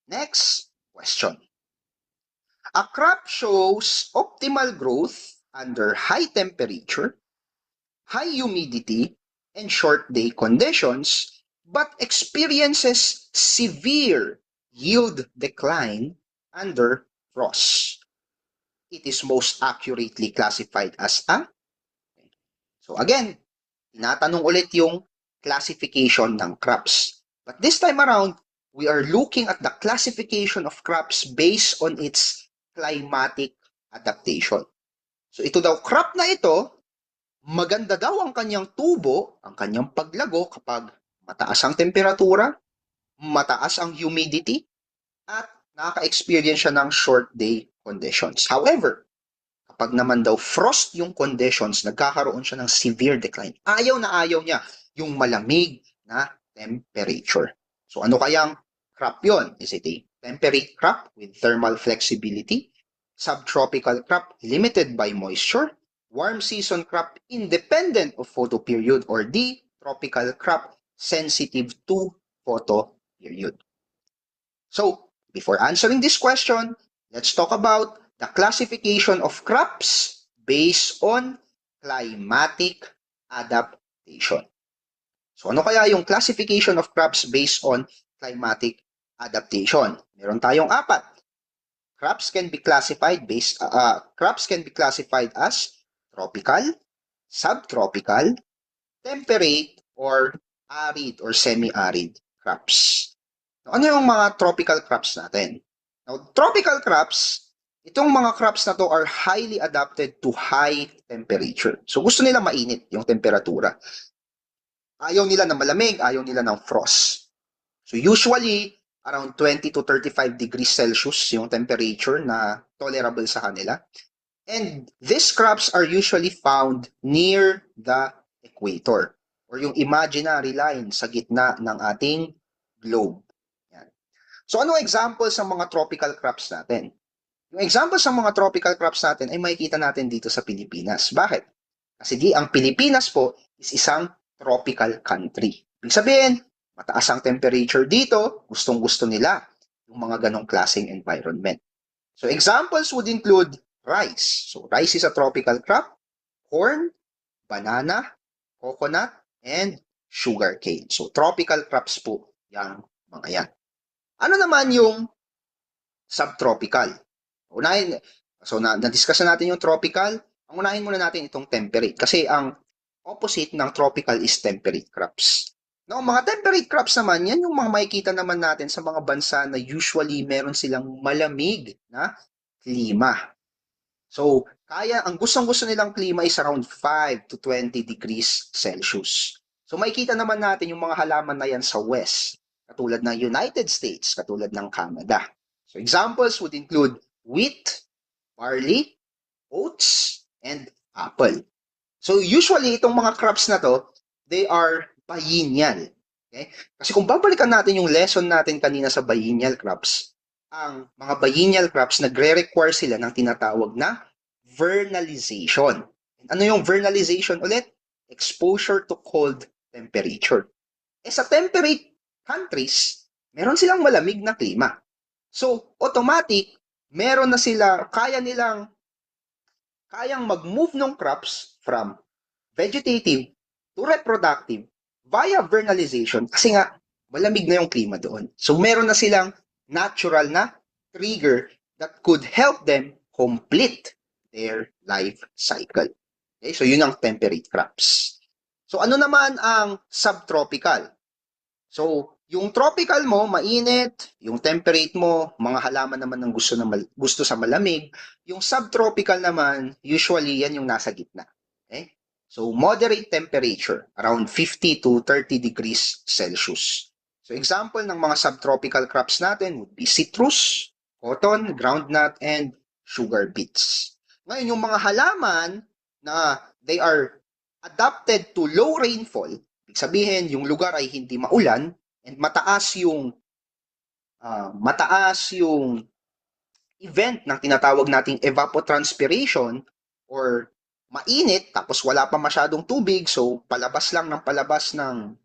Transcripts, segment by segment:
Next question. A crop shows optimal growth under high temperature, high humidity, and short day conditions, but experiences severe yield decline under frost. It is most accurately classified as a. So again, tinatanong ulit yung classification ng crops. But this time around, we are looking at the classification of crops based on its climatic adaptation. So ito daw, crop na ito, maganda daw ang kanyang tubo, ang kanyang paglago kapag mataas ang temperatura, mataas ang humidity, at nakaka-experience siya ng short day conditions. However, kapag naman daw frost yung conditions, nagkakaroon siya ng severe decline. Ayaw na ayaw niya yung malamig na temperature. So ano kayang crop yon? Is it a temperate crop with thermal flexibility? Subtropical crop limited by moisture? Warm season crop independent of photo period? Or D, tropical crop sensitive to photo period? So, before answering this question, let's talk about the classification of crops based on climatic adaptation. So, ano kaya yung classification of crops based on climatic adaptation? Meron tayong apat. Crops can be classified as tropical, subtropical, temperate, or arid or semi-arid crops. Ano yung mga tropical crops natin? Now, tropical crops, itong mga crops na to are highly adapted to high temperature. So gusto nila mainit yung temperatura. Ayaw nila ng malamig, ayaw nila ng frost. So usually, around 20 to 35 degrees Celsius yung temperature na tolerable sa kanila. And these crops are usually found near the equator or yung imaginary line sa gitna ng ating globe. Yan. So ano examples ng mga tropical crops natin? Yung examples ng mga tropical crops natin ay makikita natin dito sa Pilipinas. Bakit? Kasi ang Pilipinas po is isang tropical country. Ibig sabihin, mataas ang temperature dito, gustong-gusto nila yung mga ganong klaseng environment. So examples would include rice. So rice is a tropical crop, corn, banana, coconut, and sugarcane. So tropical crops po yung mga yan. Ano naman yung subtropical? Na-discuss na natin yung tropical. Ang unahin muna natin itong temperate. Kasi ang opposite ng tropical is temperate crops. No, mga temperate crops naman, yan yung mga makikita naman natin sa mga bansa na usually meron silang malamig na klima. So, ang gustong-gusto nilang klima is around 5 to 20 degrees Celsius. So, makikita naman natin yung mga halaman na yan sa west, katulad ng United States, katulad ng Canada. So, examples would include wheat, barley, oats, and apple. So, usually, itong mga crops na to, they are biennial. Okay? Kasi kung babalikan natin yung lesson natin kanina sa biennial crops, ang mga biennial crops, nagre-require sila ng tinatawag na vernalization. Ano yung vernalization ulit? Exposure to cold temperature. Sa temperate countries, meron silang malamig na klima. So, automatic, meron na sila, kayang mag-move ng crops from vegetative to reproductive via vernalization kasi nga malamig na yung klima doon. So meron na silang natural na trigger that could help them complete their life cycle. Okay, so yun ang temperate crops. So ano naman ang subtropical? So yung tropical mo, mainit, yung temperate mo, mga halaman naman ng gusto sa malamig, yung subtropical naman, usually yan yung nasa gitna. Okay? So, moderate temperature, around 50 to 30 degrees Celsius. So, example ng mga subtropical crops natin would be citrus, cotton, groundnut, and sugar beets. Ngayon, yung mga halaman na they are adapted to low rainfall, ibig sabihin, yung lugar ay hindi maulan, and mataas yung event ng tinatawag nating evapotranspiration or mainit tapos wala pa masyadong tubig so palabas lang ng palabas ng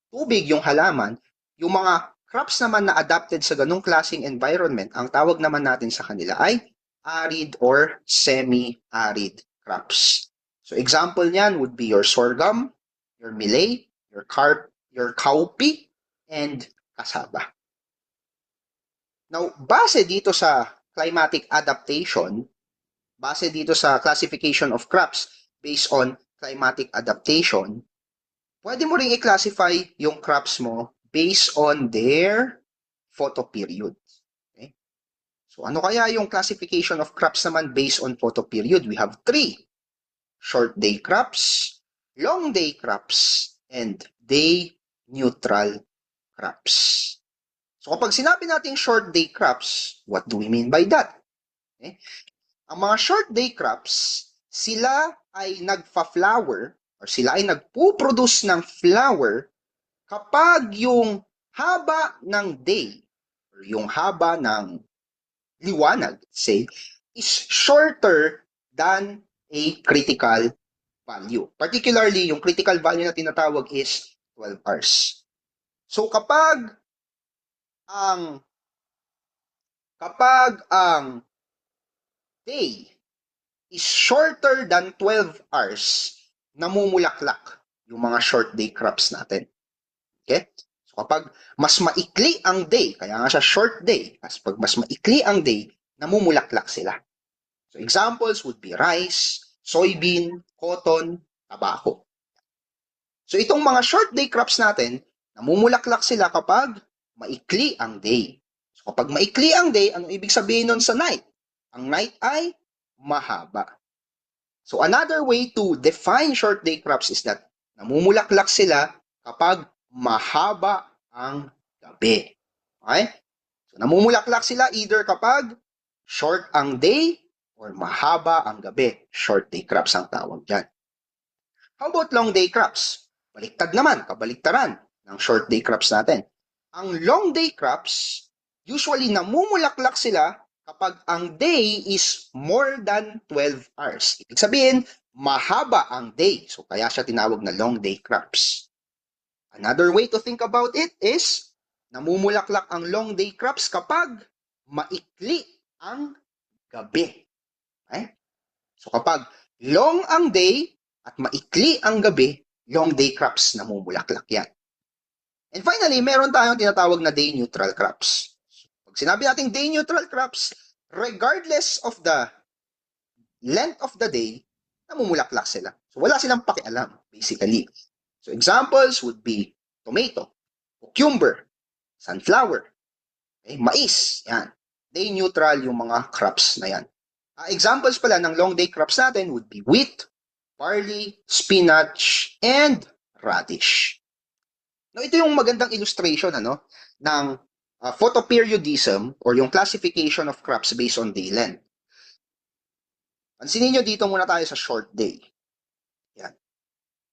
tubig yung halaman, yung mga crops naman na adapted sa ganung klaseng environment, ang tawag naman natin sa kanila ay arid or semi-arid crops. So example niyan would be your sorghum, your millet, your cowpea, and cassava. Now, base dito sa climatic adaptation, base dito sa classification of crops based on climatic adaptation, pwede mo ring i-classify yung crops mo based on their photoperiod. Okay? So ano kaya yung classification of crops naman based on photoperiod? We have 3. Short day crops, long day crops, and day neutral crops. So kapag sinabi natin short day crops, what do we mean by that? Okay? Ang mga short day crops, sila ay nagfa-flower or sila ay nagpo-produce ng flower kapag yung haba ng day or yung haba ng liwanag, say, is shorter than a critical value. Particularly, yung critical value na tinatawag is 12 hours. So kapag ang day is shorter than 12 hours, namumulaklak yung mga short day crops natin. Okay? So kapag mas maikli ang day, kaya nga siya short day, kasi pag mas maikli ang day, namumulaklak sila. So examples would be rice, soybean, cotton, tabako. So itong mga short day crops natin, namumulaklak sila kapag maikli ang day. So kapag maikli ang day, anong ibig sabihin nun sa night? Ang night ay mahaba. So another way to define short day crops is that namumulaklak sila kapag mahaba ang gabi. Okay? So namumulaklak sila either kapag short ang day or mahaba ang gabi. Short day crops ang tawag dyan. How about long day crops? Baliktad naman, kabaliktaran ng short day crops natin. Ang long day crops, usually namumulaklak sila kapag ang day is more than 12 hours. Ibig sabihin, mahaba ang day. So kaya siya tinawag na long day crops. Another way to think about it is, namumulaklak ang long day crops kapag maikli ang gabi. Okay? So kapag long ang day at maikli ang gabi, long day crops namumulaklak yan. And finally, meron tayong tinatawag na day neutral crops. Pag sinabi natin day neutral crops, regardless of the length of the day, namumulaklak sila. So wala silang pakialam, basically. So examples would be tomato, cucumber, sunflower, okay, mais, yan. Day neutral yung mga crops na yan. Examples pala ng long day crops natin would be wheat, barley, spinach, and radish. Now, ito yung magandang illustration ng photoperiodism or yung classification of crops based on day length. Pansinin nyo dito muna tayo sa short day. Yan.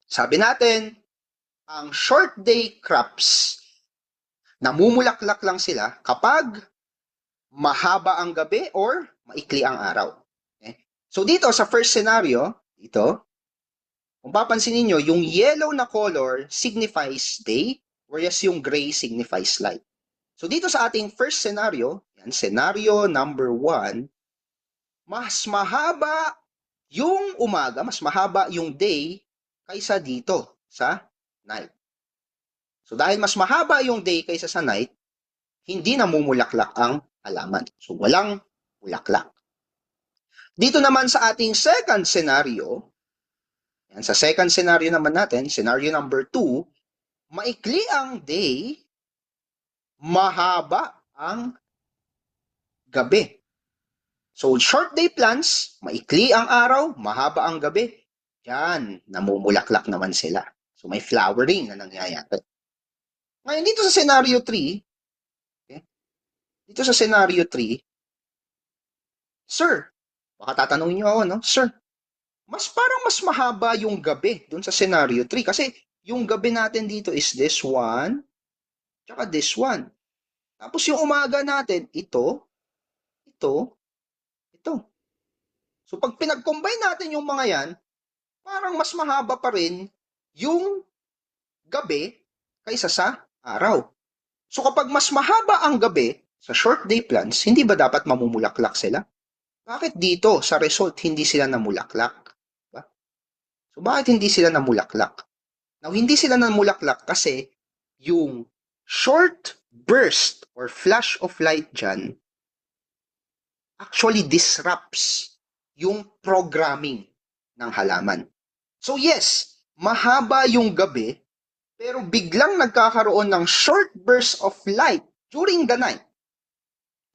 Sabi natin, ang short day crops, namumulaklak lang sila kapag mahaba ang gabi or maikli ang araw. Okay? So dito sa first scenario, dito, kung papansinin nyo, yung yellow na color signifies day, whereas yung gray signifies light. So dito sa ating first scenario, yan, scenario number 1, mas mahaba yung umaga, mas mahaba yung day kaysa dito sa night. So dahil mas mahaba yung day kaysa sa night, hindi namumulaklak ang halaman. So walang bulaklak. Dito naman sa ating second scenario, yan, sa second scenario naman natin, scenario number 2, maikli ang day, mahaba ang gabi. So, short day plants, maikli ang araw, mahaba ang gabi. Yan, namumulaklak naman sila. So, may flowering na nangyayari. Ngayon, dito sa scenario 3, okay, dito sa scenario 3, Sir, baka tatanungin nyo ako, no? Sir, parang mas mahaba yung gabi dun sa scenario 3 kasi yung gabi natin dito is this one, tsaka this one. Tapos yung umaga natin, ito, ito. So pag pinag-combine natin yung mga yan, parang mas mahaba pa rin yung gabi kaysa sa araw. So kapag mas mahaba ang gabi sa short day plants, hindi ba dapat mamumulaklak sila? Bakit dito sa result hindi sila namulaklak? Diba? So bakit hindi sila namulaklak? Now, hindi sila namulaklak kasi yung short burst or flash of light dyan actually disrupts yung programming ng halaman. So yes, mahaba yung gabi, pero biglang nagkakaroon ng short burst of light during the night.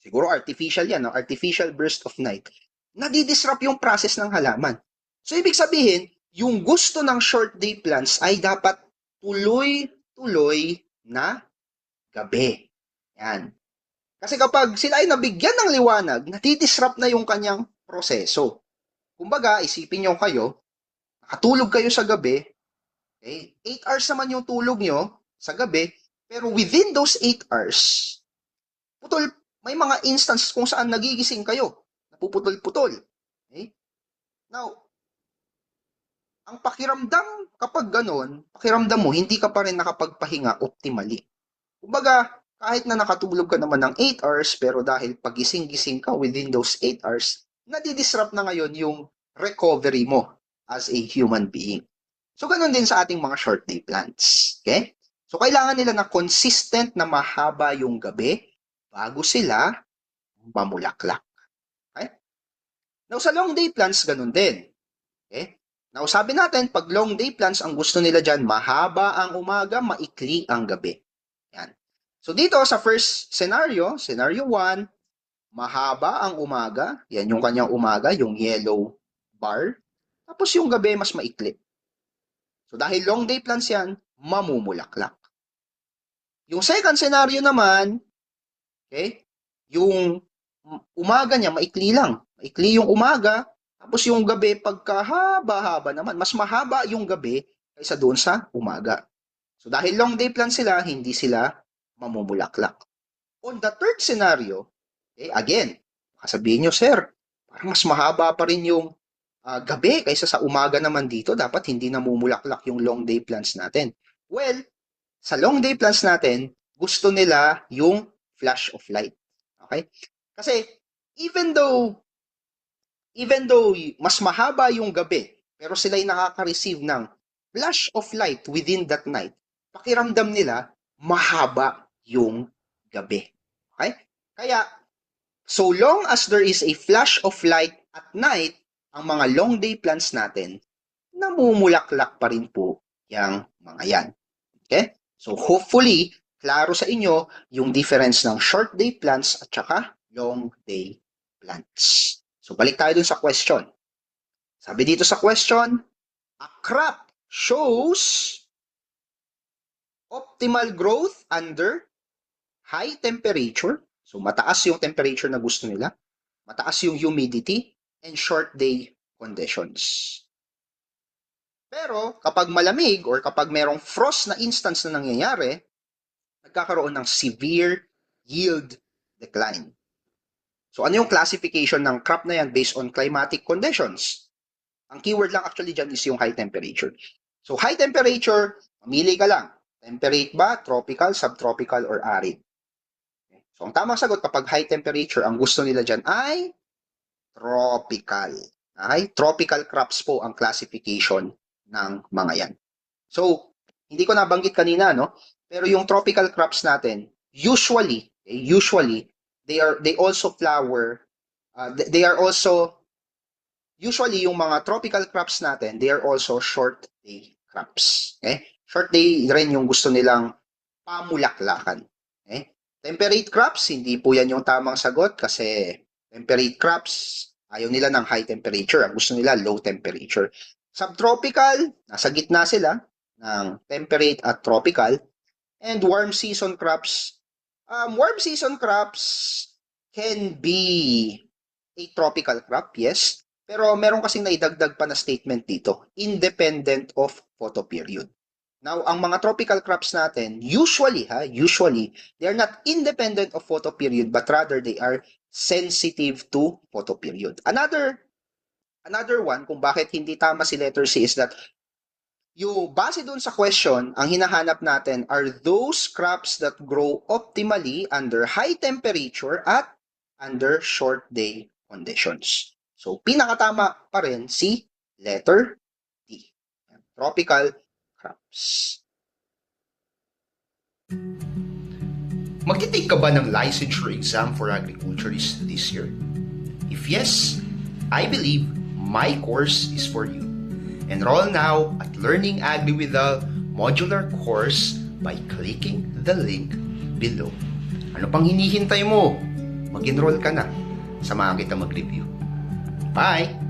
Siguro artificial yan, no? Artificial burst of light. Nadidisrupt yung process ng halaman. So ibig sabihin, yung gusto ng short day plants ay dapat tuloy-tuloy na gabi. Yan. Kasi kapag sila ay nabigyan ng liwanag, nadidisrupt na yung kanyang proseso. Kumbaga, isipin nyo kayo, nakatulog kayo sa gabi, okay? 8 hours naman yung tulog nyo sa gabi, pero within those 8 hours, putol, may mga instance kung saan nagigising kayo, napuputol-putol. Okay? Now, ang pakiramdam kapag ganon, pakiramdam mo, hindi ka pa rin nakapagpahinga optimally. Kumbaga, kahit na nakatulog ka naman ng 8 hours, pero dahil pagising-gising ka within those 8 hours, nadidisrupt na ngayon yung recovery mo as a human being. So, ganun din sa ating mga short day plants. Okay? So, kailangan nila na consistent na mahaba yung gabi bago sila mamulaklak. Okay? Now, sa long day plants, ganun din. Okay? Now, sabi natin, pag long day plants, ang gusto nila dyan, mahaba ang umaga, maikli ang gabi. Yan. So, dito sa first scenario, scenario 1, mahaba ang umaga. Yan yung kanyang umaga, yung yellow bar. Tapos yung gabi, mas maikli. So, dahil long day plants yan, mamumulaklak. Yung second scenario naman, okay, yung umaga niya, maikli lang. Maikli yung umaga, tapos yung gabi, pagkahaba-haba naman, mas mahaba yung gabi kaysa doon sa umaga. So dahil long day plan sila, hindi sila mamumulaklak. On the third scenario, okay, again, sabihin nyo, sir, parang mas mahaba pa rin yung gabi kaysa sa umaga naman dito, dapat hindi namumulaklak yung long day plants natin. Well, sa long day plants natin, gusto nila yung flash of light. Okay? Kasi even though mas mahaba yung gabi, pero sila ay nakaka-receive ng flash of light within that night, pakiramdam nila mahaba yung gabi. Okay? Kaya, so long as there is a flash of light at night, ang mga long day plants natin, namumulaklak pa rin po yung mga yan. Okay? So hopefully, klaro sa inyo yung difference ng short day plants at saka long day plants. So balik tayo dun sa question. Sabi dito sa question, a crop shows optimal growth under high temperature. So mataas yung temperature na gusto nila, mataas yung humidity, and short day conditions. Pero kapag malamig or kapag merong frost na instance na nangyayari, nagkakaroon ng severe yield decline. So ano yung classification ng crop na yan based on climatic conditions? Ang keyword lang actually dyan is yung high temperature. So high temperature, mamili ka lang. Temperate ba, tropical, subtropical, or arid? So ang tamang sagot kapag high temperature, ang gusto nila dyan ay tropical. Okay? Tropical crops po ang classification ng mga yan. So, hindi ko nabanggit kanina, no? Pero yung tropical crops natin, usually, they also flower, they are also, usually yung mga tropical crops natin, they are also short day crops. Okay? Short day rin yung gusto nilang pamulaklakan. Okay? Temperate crops, hindi po yan yung tamang sagot kasi temperate crops, ayaw nila ng high temperature. Ang gusto nila, low temperature. Subtropical, nasa gitna sila ng temperate at tropical. And warm season crops, warm season crops can be a tropical crop, yes. Pero meron kasing naidagdag pa na statement dito, independent of photoperiod. Now, ang mga tropical crops natin, usually, they are not independent of photoperiod, but rather they are sensitive to photoperiod. Another one, kung bakit hindi tama si letter C is that Yung base dun sa question, ang hinahanap natin are those crops that grow optimally under high temperature at under short day conditions. So, pinakatama pa rin si letter D. Tropical crops. Magti-take ka ba ng licensure exam for agriculturist this year? If yes, I believe my course is for you. Enroll now at Learning Agri with the modular course by clicking the link below. Ano pang hinihintay mo? Mag-enroll ka na. Samahan kita mag-review. Bye!